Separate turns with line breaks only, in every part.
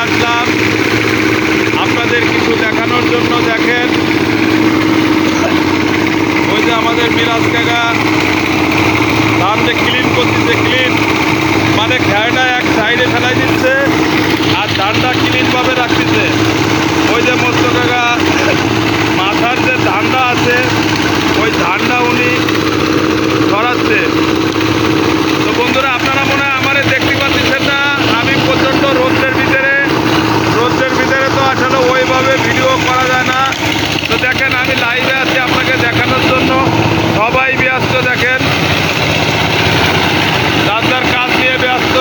আসলাম আপনাদের কিছু দেখানোর জন্য। দেখেন ওই যে আমাদের মিরাজ কাকা ধানটা ক্লিন করতেছে, ক্লিন মানে ঘাড়টা এক সাইডে ফেলাই দিচ্ছে আর ধানটা ক্লিনভাবে রাখতেছে। ওই যে মস্ত কাকা মাথার যে ধানটা আছে ওই ধানটা উনি সরাচ্ছে। তো বন্ধুরা আপনারা মনে হয় আমারে দেখতে পাচ্ছেন না, আমি প্রচণ্ড রোদ্রের ভিতরে তো আসলে ওইভাবে ভিডিও করা যায় না। তো দেখেন আমি লাইভে আছি আপনাকে দেখানোর জন্য, সবাই ব্যস্ত। দেখেন রাস্তার কাজ নিয়ে ব্যস্ত,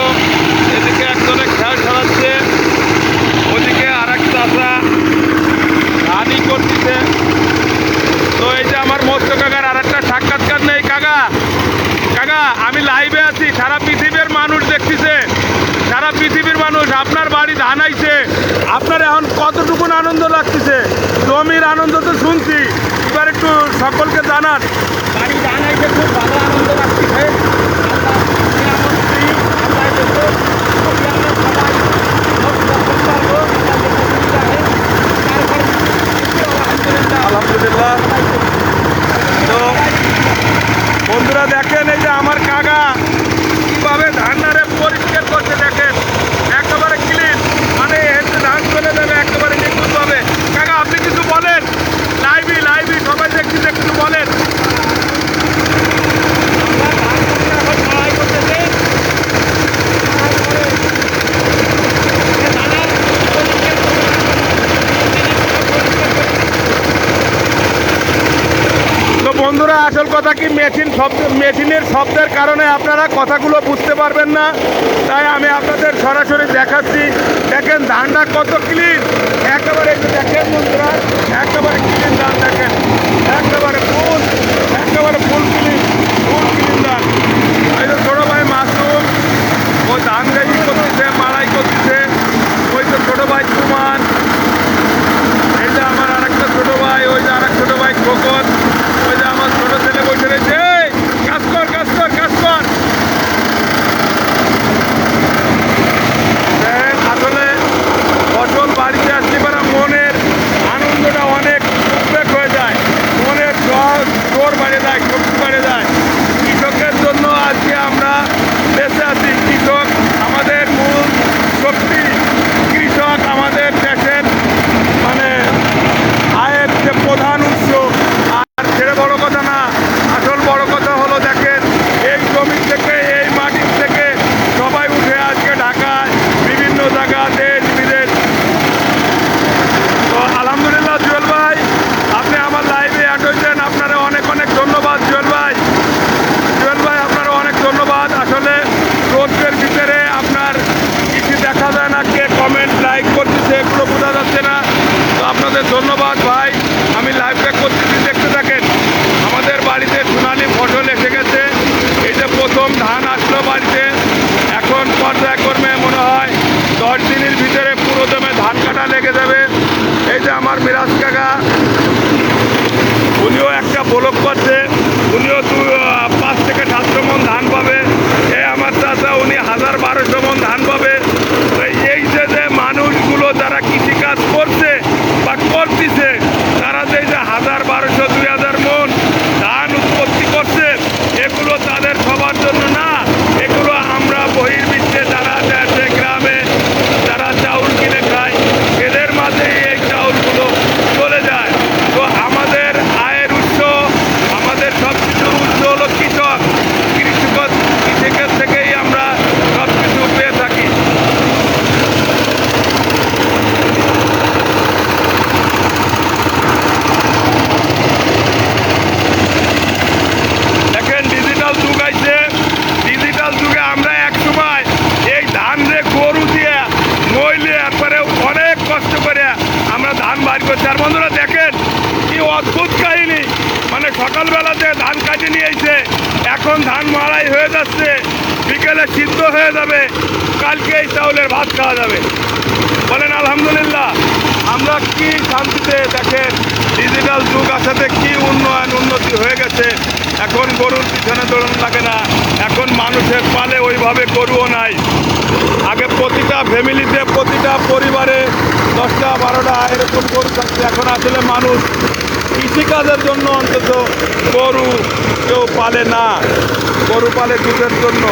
এদিকে একজনে খেয়াল ছড়াচ্ছে, ওদিকে আর এক চাষা হানি করতেছে। তো এই যে আমার মস্ত কাকার আর একটা সাক্ষাৎকার নেই। কাকা কাকা আমি লাইভে আছি, সারা পৃথিবীর মানুষ দেখতেছে, সারা পৃথিবীর মানুষ। আপনার বাড়ি ধান আইছে, আপনার এখন কতটুকু আনন্দ লাগতেছে? জমির আনন্দ তো শুনছি, এবার একটু সকলকে জানান।
বাড়ি ধান আইছে, খুব ভালো আনন্দ লাগতেছে।
আলহামদুলিল্লাহ। তো বন্ধুরা দেখেন এই যে আমার কাকা কীভাবে ধানটারে পরিষ্কার করতে, দেখেন একেবারে ক্লিন, মানে হেঁটে ধান চলে যাবে একেবারে নিখুঁতভাবে। কাকা আপনি কিছু বলেন, লাইভি সবাই দেখতেছে, কিছু বলেন। তো বন্ধুরা আসল কথা কি, মেশিনের শব্দের কারণে আপনারা কথাগুলো বুঝতে পারবেন না, তাই আমি আপনাদের সরাসরি দেখাচ্ছি। দেখেন ধানটা কত ক্লিন, একেবারে দেখেন বন্ধুরা, একেবারে ক্লিন ধান, দেখেন একেবারে ফুল ক্লিন ধান। এই যে ছোটো ভাই মাসুম ও ধান গাড়ি করতেছে, মাড়াই করতেছে। ওই তো ছোটো ভাই কুমান, এই যে আমার আর একটা ছোটো ভাই, ওই যে আর এক ছোটো ভাই খোকন, ওই যে আমার ছোট ছেলে বসে রয়েছে, কাজ কর। আসলে ফসল বাড়িতে আসলে পারা মনের আনন্দটা অনেক উদ্বেগ হয়ে যায়, মনের জোর বাড়ে যায়, শক্তি বাড়ে যায়। কৃষকের জন্য আজকে আমরা বেঁচে আছি। কৃষক আমাদের মূল শক্তি, কৃষক আমাদের দেশের মানে আয়ের যে প্রধান উৎস। আর ছেড়ে বড় কথা না, আসল বড় কথা হলো দেখেন এই জমি থেকে, এই মাটির থেকে সবাই উঠে আজকে ঢাকায় বিভিন্ন জায়গা, দেশ বিদেশ। তো আলহামদুলিল্লাহ জুয়েল ভাই, আপনি আমার লাইভে অ্যাড হয়েছেন, আপনারা অনেক ধন্যবাদ জুয়েল ভাই, আপনারও অনেক ধন্যবাদ। আসলে রোদের ভিতরে আপনার কিছু দেখা যায় না, কে কমেন্ট লাইক করতেছে এগুলো বোঝা যাচ্ছে না। তো আপনাদের ধন্যবাদ ভাই, আমি লাইভটা করতেছি, দেখতে থাকেন। আমাদের বাড়িতে সোনালি ফসল এসে গেছে, এই যে প্রথম ধান আসলো বাড়িতে, এখন পর্যায়ক্রমে মনে হয় 10 দিনের ভিতরে পুরো দমে ধান কাটা লেগে যাবে। এই যে আমার মিরাজ কাকা, উনিও একটা ব্লক করছে, উনিও 5 থেকে 700 মন ধান পাবে। এই আমার চাচা উনি 1000-1200 মন ধান পাবে। এই যে মানুষগুলো যারা কৃষিকাজ করছে বা করতেছে, তারা যে 1000-1200-2000 মন ধান উৎপত্তি করছে, এগুলো তাদের সবার জন্য না, এগুলো আমরা বহির্বিশ্বে যারা দেশে গ্রামে যারা চাউল কিনে খায়, এদের মাঝে এই চাউলগুলো চলে যায়। তো আমাদের আয়ের উৎস, আমাদের সব কিছুর উৎস হলো কৃষক। কৃষকের থেকেই আমরা সব কিছু পেয়ে থাকি। দেখেন ডিজিটাল যুগ আইছে, ডিজিটাল যুগে আমরা এক সময় এই ধান রে গরু দিয়ে নইলে একবারে অনেক কষ্ট করে আমরা ধান বার করছি। আর বন্ধুরা দেখেন কি অদ্ভুত কাহিনী, মানে সকালবেলাতে ধান কাটে নিয়ে এসে এখন ধান মাড়াই হয়ে যাচ্ছে, বিকেলে সিদ্ধ হয়ে যাবে, কালকে এই চাউলের ভাত খাওয়া যাবে। বলেন আলহামদুলিল্লাহ। আমরা কি শান্তিতে, দেখেন ডিজিটাল যুগ আসাতে কি উন্নতি হয়ে গেছে। এখন গরুর পিছনে দৌড়ানো লাগে না, এখন মানুষের পালে ওইভাবে গরুও নাই। আগে প্রতি প্রতিটা ফ্যামিলিতে প্রতিটা পরিবারে 10টা 12টা এরকম গরু থাকছে। এখন আসলে মানুষ কৃষিকাজের জন্য অন্তত গরু কেউ পালে না, গরু পালে দুধের জন্য।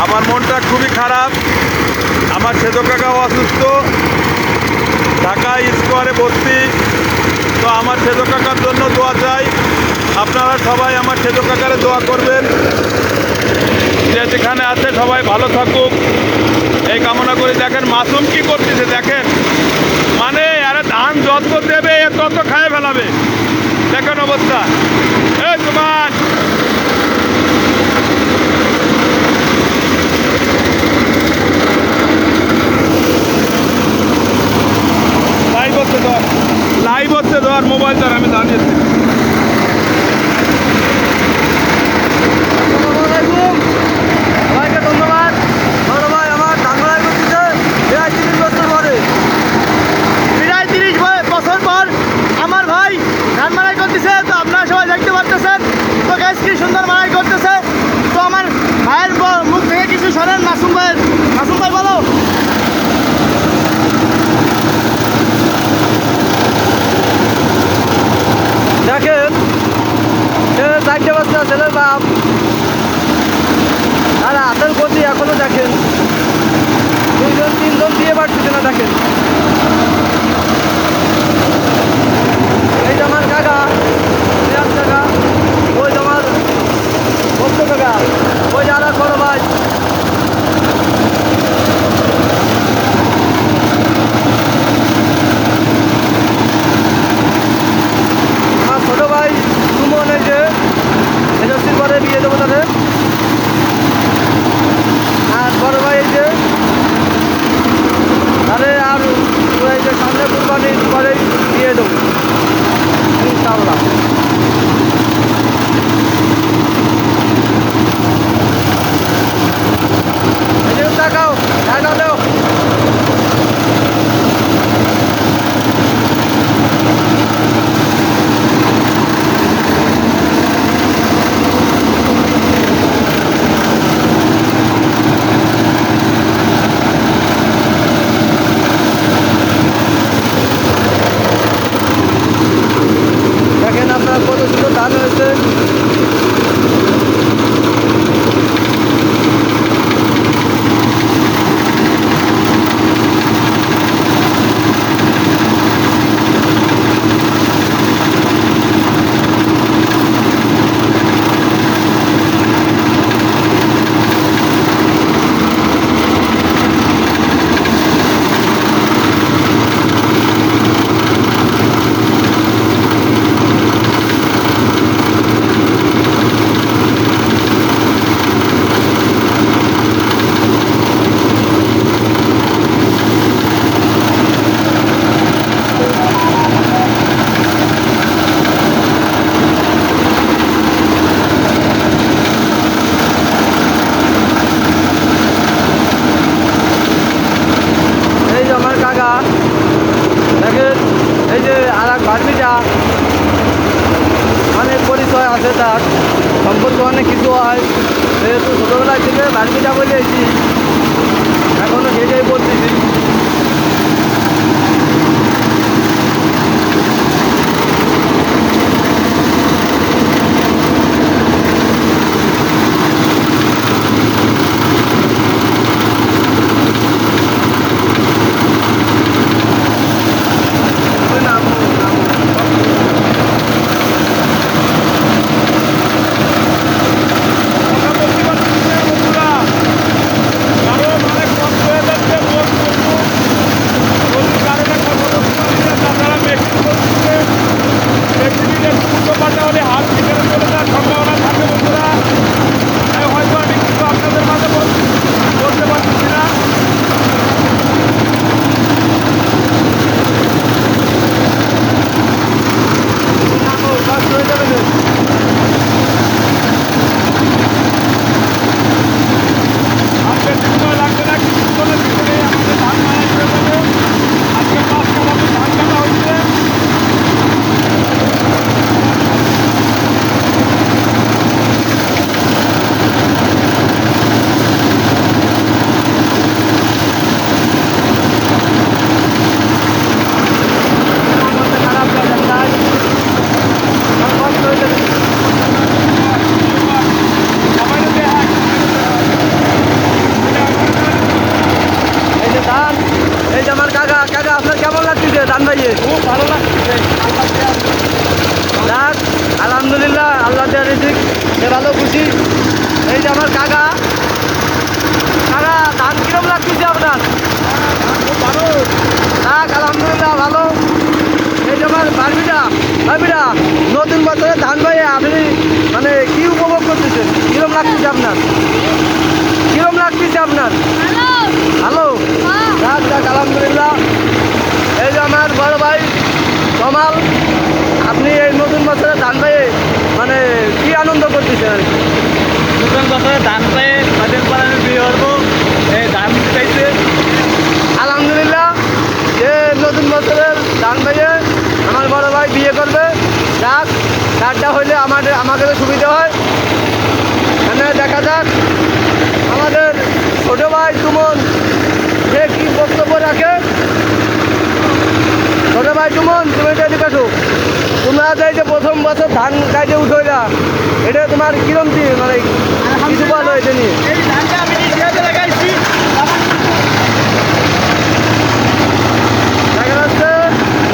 আমার মনটা খুবই খারাপ, আমার সেজ কাকাও অসুস্থ, ঢাকা স্কোয়ারে ভর্তি। তো আমার সেজ কাকার জন্য দোয়া চাই, আপনারা সবাই আমার সেজ কাকারে দোয়া করবেন, যে যেখানে আছে সবাই ভালো থাকুক এই কামনা করে। দেখেন মাসুম কি করতেছে, দেখেন মানে আরে ধান যত দেবে এ তত খায় ফেলাবে, দেখেন অবস্থা। এই তোমার লাইভ হচ্ছে ধর মোবাইল ধর, আমি দাঁড়িয়েছি।
সবাইকে ধন্যবাদ। বড় ভাই আমার ধান মাড়াই করতেছে 30 বছর পরে, 30 বছর পর আমার ভাই ধান মাড়াই করতেছে। তো আপনারা সবাই দেখতে পাচ্ছেন তো গাইস কি সুন্দর মাড়াই করতেছে। তো আমার ভাইয়ের মুখ থেকে কিছু শোনেন। মাসুম ভাই বলো। দেখেন 4টে বস্তা ছেলের বাপ, আর হাতের গতি এখনো দেখেন 2জন 3জন দিয়ে পারতেছে না। দেখেন এই যে আমার কাকা রিয়াজ কাকা, ওই যে আমার ভক্ত কাকা, ওই যে আর এক বড় ভাই। আমার ছোট ভাই সুমন, এই যে এজেন্সির পরে বিয়ে দেবো তাদের। আর বড় ভাই এই যে আরে আর এই যে সামনে কুরবানির পরে বিয়ে দেবো ইনশাআল্লাহ। এই যে তাকাও, টাকা দাও। দেখেন আপনার কত সুন্দর ধান হয়েছে। ধান। এই যে আমার কাকা, কাকা আপনার কেমন লাগতেছে ধান ভাইয়ে?
খুব ভালো লাগছে।
যাক আলহামদুলিল্লাহ, আল্লাহ দেওয়ার রিজিক, সে ভালো খুশি। এই যে আমার কাকা, কাকা ধান কিরম লাগতেছে আপনার?
খুব ভালো।
যাক আলহামদুলিল্লাহ ভালো। এই যে আমার ভাবিরা, ভাবিরা নতুন বছরে ধান ভাইয়ে আপনি মানে কি উপভোগ করতেছেন? কিরম লাগতেছে আপনার? কিরম লাগতেছে আপনার? ভালো। যাক যাক আলহামদুলিল্লাহ। এই যে আমার বড় ভাই কমাল, আপনি এই নতুন বছরে ধান পেয়ে মানে কি আনন্দ করতেছেন আর কি?
নতুন বছরে ধান পেয়ে কদিন পর আমি বিয়ে করবো, এই ধান চাইছে।
আলহামদুলিল্লাহ, যে নতুন বছরের ধান পেয়ে আমার বড় ভাই বিয়ে করবে। যাক, কার্ডটা হইলে আমাকে তো সুবিধা হয়। মানে দেখা যাক আমাদের ছোট ভাই সুমন সে কি বক্তব্য রাখে। ছোট ভাই সুমন, তুমি তো এদিকে আসো। তোমরা যে এই যে প্রথম বছর ধান কাজে উঠোইলা, এটা তোমার কিরম কি মানে কিছু বলো এটা নিয়ে?
এই ধানটা আমি নিজে হাতে লাগাইছি।
দেখা যাচ্ছে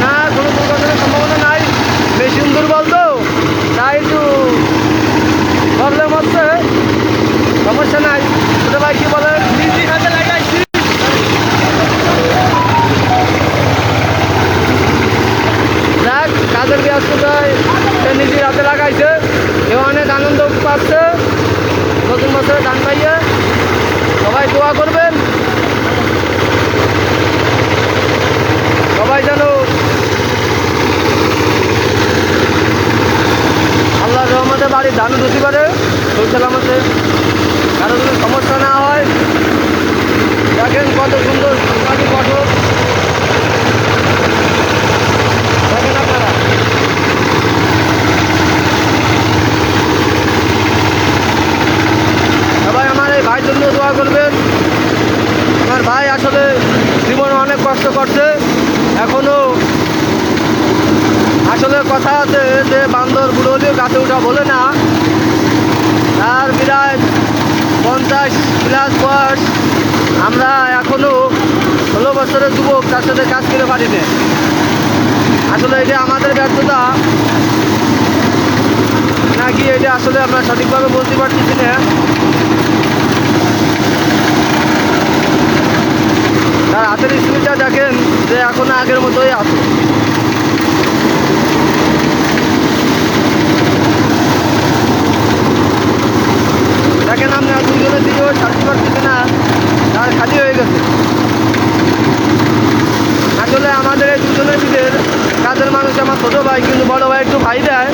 না কোনো দুর্ঘটনার সম্ভাবনা নাই, মেশিন দুর্বল তো তাই একটু প্রবলেম হচ্ছে, সমস্যা নাই। ছোট ভাই কি বলে?
নিজে হাতে লাগাইছি।
যাক, কাজের ব্যস্ততায় সে নিজের হাতে লাগাইছে, কেউ অনেক আনন্দ পাচ্ছে নতুন বছরে ধান পাইয়ে। সবাই দোয়া করবেন, সবাই যেন আল্লাহর রহমতে বাড়ির ধান ধুতে পারে সালামতে, কারো কোনো সমস্যা না হয়। দেখেন কত সুন্দর সুন্দর ফসল, দেখেন আপনারা। সবাই আমার এই ভাইয়ের জন্য দোয়া করবেন। আমার ভাই আসলে জীবনে অনেক কষ্ট করছে, এখনো আসলে কথা আছে যে বান্দর বুড়ো হলেও গাছে উঠা বলে না। তার বিরাট 50+ বয়স, আমরা এখনো 16 বছরের যুবক, তার সাথে কাজ করে পারি না। আসলে এটা আমাদের ব্যর্থতা নাকি এটা আসলে আমরা সঠিকভাবে বলতে পারতেছি না। তার হাতের স্পিডটা দেখেন যে এখনো আগের মতোই আছে। দেখেন আমরা দুজনের দিকেও ছাড়তে পারতেছি না, তার খালি হয়ে গেছে। আসলে আমাদের এই দুজনের ভিতরে কাজের মানুষ আমার ছোটো ভাই, কিন্তু বড় ভাই একটু ভাই দেয়,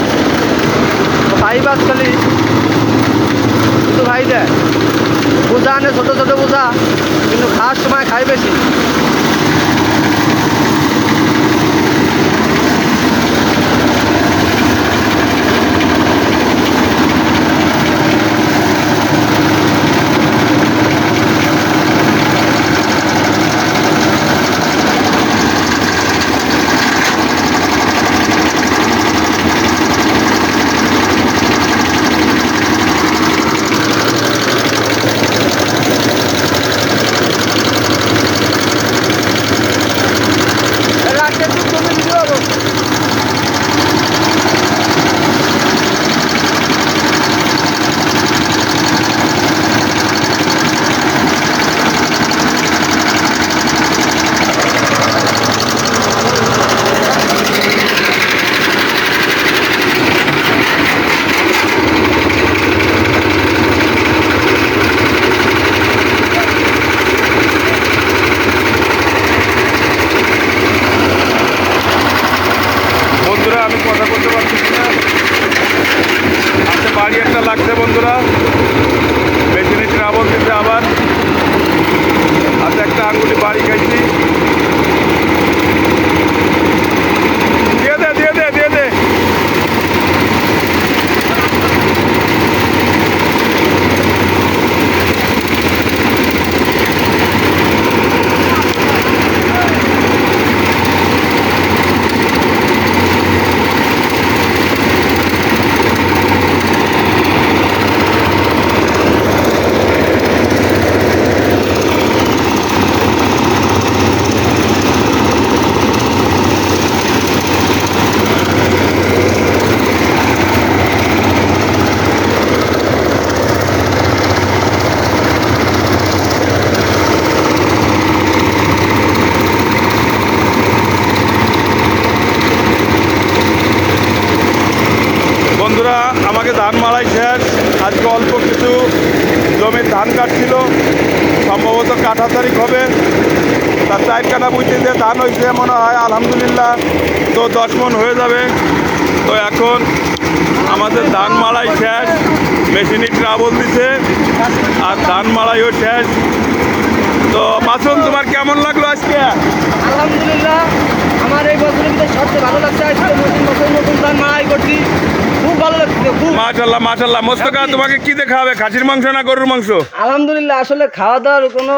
ভাই বাস খালি একটু ভাই দেয়। বোঝা আনে ছোটো ছোটো বোঝা, কিন্তু খাওয়ার সময় খাই বেশি।
হোক 18 তারিখ হবে। তার 4 কাঠা বুঝতে যে ধান হয়েছে মনে হয় আলহামদুলিল্লাহ, তো 10 মণ হয়ে যাবে। তো এখন আমাদের ধান মাড়াই শেষ, মেশিনে ট্রাবল দিছে আর ধান মাড়াইও শেষ। তো মাসুম, তোমার কেমন লাগলো আজকে?
আলহামদুলিল্লাহ, আমার এই বছরের ভিতরে সবচেয়ে ভালো লাগছে আজকে নতুন ধান মাড়াই করছি, খুব ভালো লাগছে খুব।
মাশাল্লাহ মাশাল্লাহ। মোস্তফা, তোমাকে কি দেখা হবে, খাসির মাংস না গরুর মাংস?
আলহামদুলিল্লাহ, আসলে খাওয়া দাওয়ার কোনো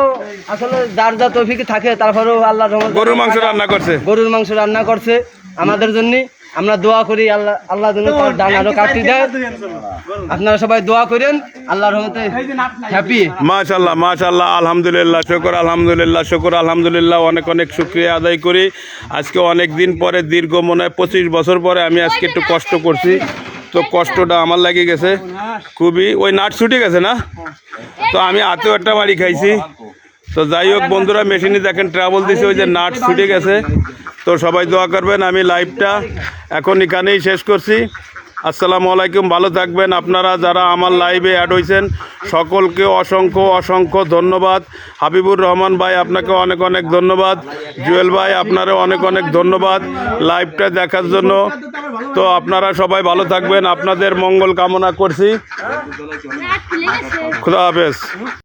আসলে যার যা তৌফিক থাকে, তারপরেও আল্লাহর রহমতে
গরুর মাংস রান্না করছে।
গরুর মাংস রান্না করছে আমাদের জন্য। আমরা দোয়া করি আল্লাহ যেন তার দান আরো কাটতে দেয়। আপনারা সবাই দোয়া করেন, আল্লাহর রহমতে হ্যাপি।
মাশাল্লাহ মাশাল্লাহ, আলহামদুলিল্লাহ, শুকর আলহামদুলিল্লাহ, শুকর আলহামদুলিল্লাহ। অনেক অনেক শুকরিয়া আদায় করি। আজকে অনেক দিন পরে, দীর্ঘ মনে হয় 25 বছর পরে আমি আজকে একটু কষ্ট করছি। তো কষ্টটা আমার লাগে গেছে খুবই। ওই নাট ছুটে গেছে না, তো আমি হাতেও একটা বাড়ি খাইছি। তো যাই হোক বন্ধুরা, মেশিনে দেখেন ট্রাবল দিছে, ওই যে নাট ছুটে গেছে। তো সবাই দোয়া করবেন। আমি লাইভটা এখন এখানেই শেষ করছি। আসসালামু আলাইকুম, ভালো থাকবেন। আপনারা যারা আমার লাইভে অ্যাড হয়েছেন সকলকে অসংখ্য অসংখ্য ধন্যবাদ। হাবিবুর রহমান ভাই, আপনাকে অনেক অনেক ধন্যবাদ। জুয়েল ভাই, আপনারও অনেক অনেক ধন্যবাদ লাইভটা দেখার জন্য। তো আপনারা সবাই ভালো থাকবেন, আপনাদের মঙ্গল কামনা করছি। খুদা হাফেজ।